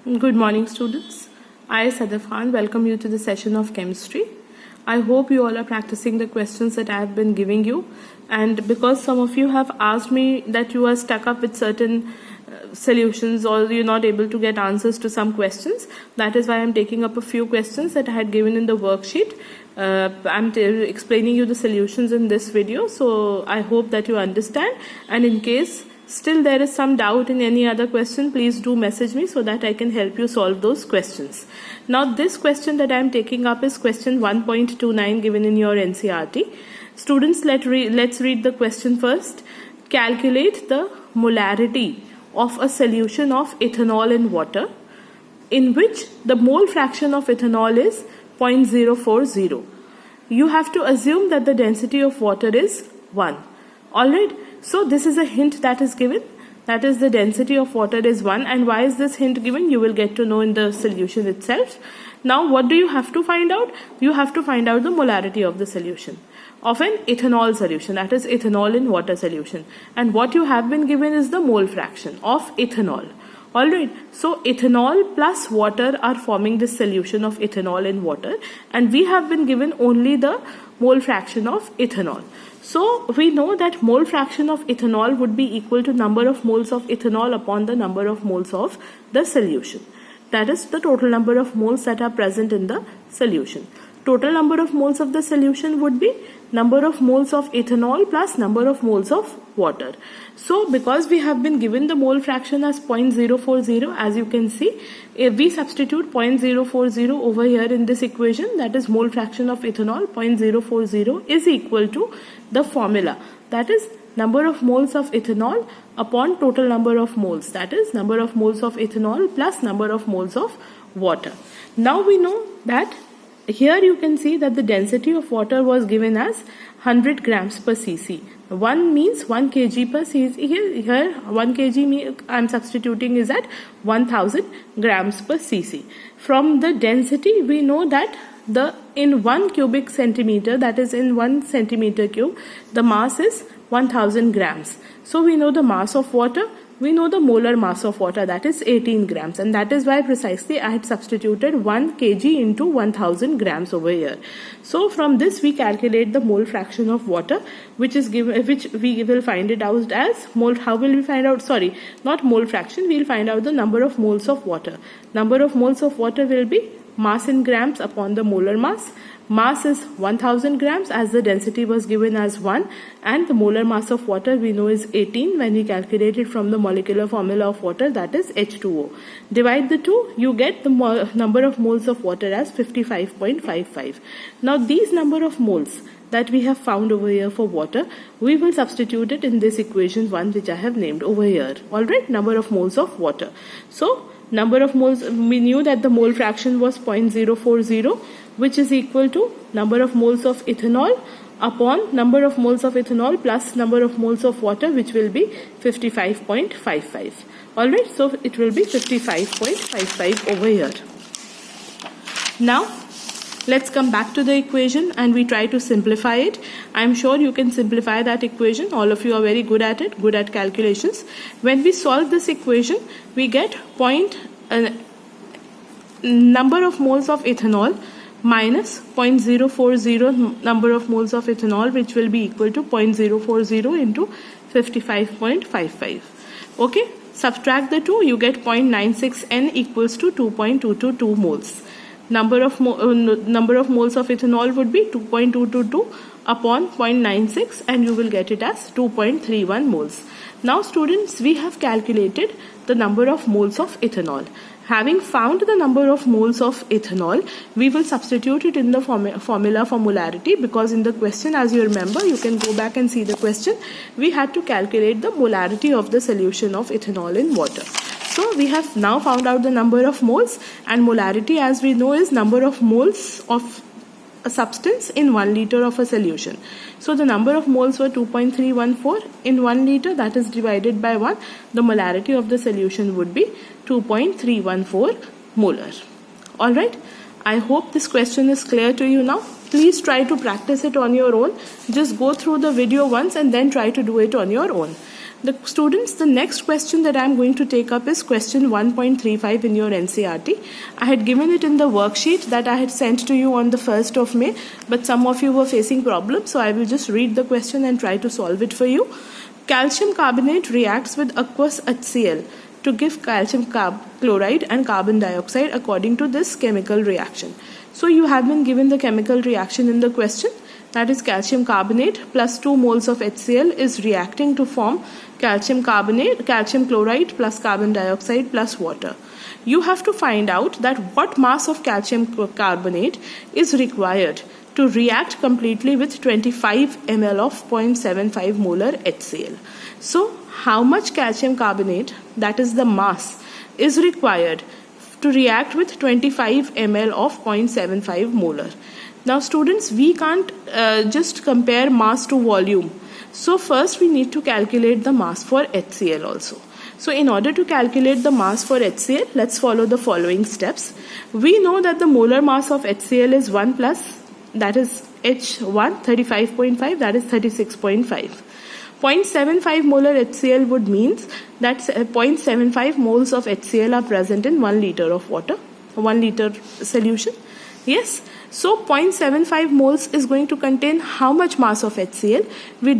Good morning, students. I, Sadaf Khan, welcome you to the session of chemistry. I hope you all are practicing the questions that I have been giving you. And because some of you have asked me that you are stuck up with certain solutions or you're not able to get answers to some questions, that is why I'm taking up a few questions that I had given in the worksheet. I'm explaining you the solutions in this video, so I hope that you understand. And in case still there is some doubt in any other question, please do message me so that I can help you solve those questions. Now this question that I am taking up is question 1.29 given in your NCERT. Students, let's read the question first. Calculate the molarity of a solution of ethanol in water in which the mole fraction of ethanol is 0.040. You have to assume that the density of water is 1. Alright, so this is a hint that is given, that is the density of water is 1. And why is this hint given? You will get to know in the solution itself. Now what do you have to find out? You have to find out the molarity of the solution of an ethanol solution, that is ethanol in water solution. And what you have been given is the mole fraction of ethanol. Alright, so ethanol plus water are forming this solution of ethanol in water, and we have been given only the mole fraction of ethanol. So we know that mole fraction of ethanol would be equal to number of moles of ethanol upon the number of moles of the solution. That is the total number of moles that are present in the solution. Total number of moles of the solution would be number of moles of ethanol plus number of moles of water. So because we have been given the mole fraction as 0.040, as you can see, if we substitute 0.040 over here in this equation, that is mole fraction of ethanol 0.040 is equal to the formula, that is number of moles of ethanol upon total number of moles, that is number of moles of ethanol plus number of moles of water. Now we know that here you can see that the density of water was given as 100 grams per cc. 1 means 1 kg per cc. Here 1 kg I am substituting is at 1000 grams per cc. From the density we know that in 1 cubic centimeter, that is in 1 centimeter cube, the mass is 1000 grams. So we know the mass of water, we know the molar mass of water, that is 18 grams, and that is why precisely I had substituted 1 kg into 1000 grams over here. So from this we calculate the mole fraction of water, which we will find it out as mole. How will we find out? Sorry, not mole fraction, we will find out the number of moles of water. Number of moles of water will be mass in grams upon the molar mass. Mass is 1000 grams as the density was given as 1, and the molar mass of water we know is 18 when we calculate it from the molecular formula of water, that is H2O. Divide the two, you get the number of moles of water as 55.55. Now these number of moles that we have found over here for water, we will substitute it in this equation 1 which I have named over here. Alright, number of moles of water. So number of moles, we knew that the mole fraction was 0.040, which is equal to number of moles of ethanol upon number of moles of ethanol plus number of moles of water, which will be 55.55. Alright, so it will be 55.55 over here. Now let's come back to the equation and we try to simplify it. I'm sure you can simplify that equation. All of you are very good at it, good at calculations. When we solve this equation, we get number of moles of ethanol minus 0.040 number of moles of ethanol, which will be equal to 0.040 into 55.55. Okay, subtract the two, you get 0.96 N equals to 2.222 moles. Number of moles of ethanol would be 2.222 upon 0.96, and you will get it as 2.31 moles. Now students, we have calculated the number of moles of ethanol. Having found the number of moles of ethanol, we will substitute it in the formula for molarity, because in the question, as you remember, you can go back and see the question, we had to calculate the molarity of the solution of ethanol in water. So we have now found out the number of moles, and molarity, as we know, is number of moles of a substance in 1 liter of a solution. So the number of moles were 2.314 in 1 liter, that is divided by 1. The molarity of the solution would be 2.314 molar. Alright, I hope this question is clear to you now. Please try to practice it on your own. Just go through the video once and then try to do it on your own. The next question that I am going to take up is question 1.35 in your NCERT. I had given it in the worksheet that I had sent to you on the 1st of May, but some of you were facing problems, so I will just read the question and try to solve it for you. Calcium carbonate reacts with aqueous HCl to give calcium chloride and carbon dioxide according to this chemical reaction. So you have been given the chemical reaction in the question. That is, calcium carbonate plus 2 moles of HCl is reacting to form calcium chloride plus carbon dioxide plus water. You have to find out that what mass of calcium carbonate is required to react completely with 25 ml of 0.75 molar HCl. So how much calcium carbonate, that is the mass, is required to react with 25 ml of 0.75 molar. Now students, we can't just compare mass to volume. So first we need to calculate the mass for HCl also. So in order to calculate the mass for HCl, let's follow the following steps. We know that the molar mass of HCl is 1 plus, that is H1, 35.5, that is 36.5. 0.75 molar HCl would means that 0.75 moles of HCl are present in 1 liter of water, 1 liter solution. Yes, so 0.75 moles is going to contain how much mass of HCl? We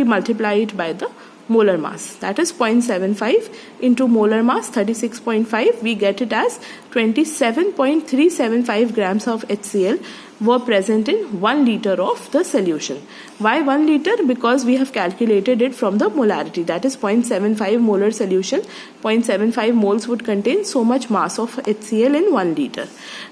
multiply it by the molar mass. That is 0.75 into molar mass 36.5. We get it as 27.375 grams of HCl were present in 1 liter of the solution. Why 1 liter? Because we have calculated it from the molarity. That is 0.75 molar solution. 0.75 moles would contain so much mass of HCl in 1 liter.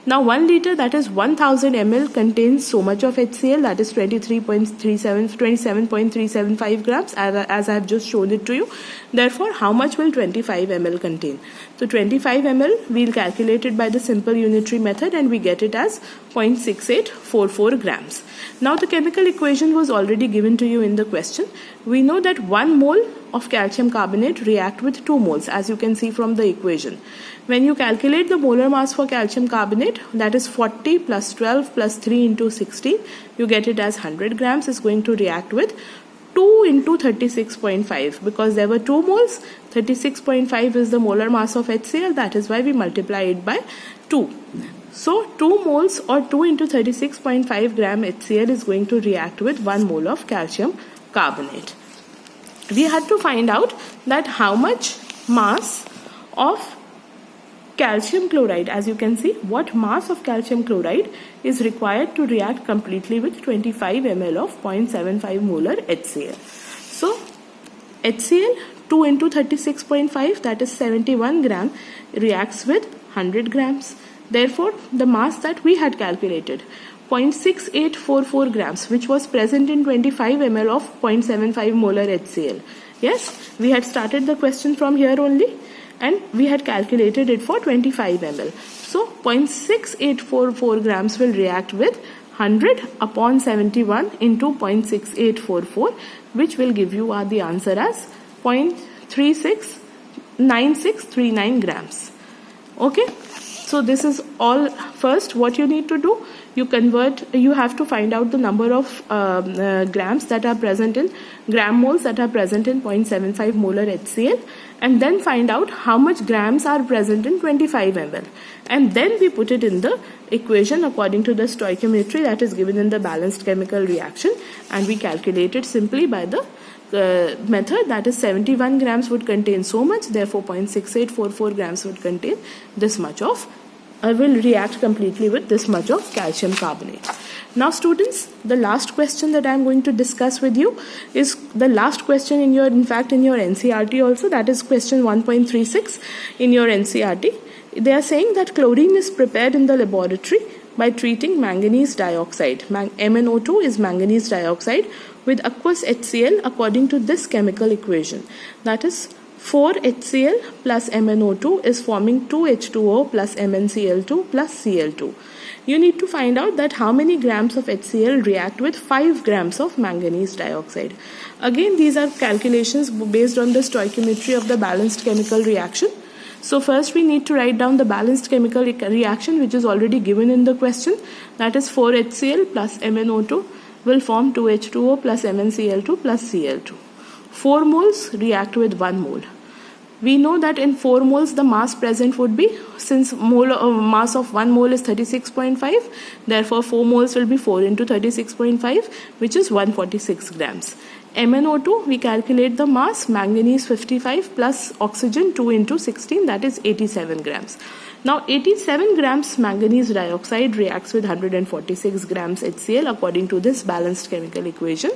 Now 1 liter, that is 1000 ml, contains so much of HCl, that is 27.375 grams, as I have just shown it to you. Therefore, how much will 25 ml contain? So 25 ml we will calculate it by the simple unitary method and we get it as 0.6844 grams. Now the chemical equation was already given to you in the question. We know that 1 mole of calcium carbonate react with 2 moles, as you can see from the equation. When you calculate the molar mass for calcium carbonate, that is 40 plus 12 plus 3 into 16, you get it as 100 grams is going to react with 2 into 36.5, because there were 2 moles. 36.5 is the molar mass of HCl, that is why we multiply it by 2. So 2 moles or 2 into 36.5 gram HCl is going to react with 1 mole of calcium carbonate. We had to find out that how much mass of calcium chloride, as you can see, what mass of calcium chloride is required to react completely with 25 ml of 0.75 molar HCl. So HCl 2 into 36.5, that is 71 gram, reacts with 100 grams. Therefore, the mass that we had calculated, 0.6844 grams, which was present in 25 ml of 0.75 molar HCl. Yes, we had started the question from here only and we had calculated it for 25 ml. So 0.6844 grams will react with 100 upon 71 into 0.6844, which will give you the answer as 0.369639 grams. Okay. So this is all. First, what you need to do, you have to find out the number of grams that are present in gram moles that are present in 0.75 molar HCl, and then find out how much grams are present in 25 ml, and then we put it in the equation according to the stoichiometry that is given in the balanced chemical reaction, and we calculate it simply by the method, that is 71 grams would contain so much, therefore 0.6844 grams would contain this much of, will react completely with this much of calcium carbonate. Now students, the last question that I am going to discuss with you is the last question in your NCERT also, that is question 1.36 in your NCERT. They are saying that chlorine is prepared in the laboratory by treating manganese dioxide. MnO2 is manganese dioxide with aqueous HCl according to this chemical equation. That is 4HCl plus MnO2 is forming 2H2O plus MnCl2 plus Cl2. You need to find out that how many grams of HCl react with 5 grams of manganese dioxide. Again, these are calculations based on the stoichiometry of the balanced chemical reaction. So first we need to write down the balanced chemical reaction, which is already given in the question. That is 4HCl plus MnO2 will form 2H2O plus MnCl2 plus Cl2. 4 moles react with 1 mole. We know that in 4 moles the mass present would be, since mass of 1 mole is 36.5, therefore 4 moles will be 4 into 36.5, which is 146 grams. MnO2, we calculate the mass, manganese 55 plus oxygen 2 into 16, that is 87 grams. Now 87 grams manganese dioxide reacts with 146 grams HCl according to this balanced chemical equation.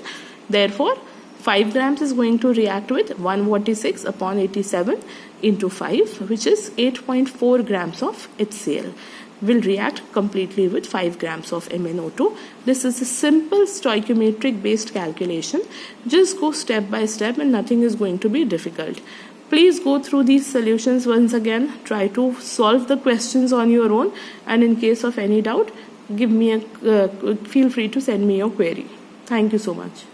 Therefore 5 grams is going to react with 146 upon 87 into 5, which is 8.4 grams of HCl. Will react completely with 5 grams of MnO2. This is a simple stoichiometric based calculation. Just go step by step and nothing is going to be difficult. Please go through these solutions once again. Try to solve the questions on your own, and in case of any doubt, feel free to send me your query. Thank you so much.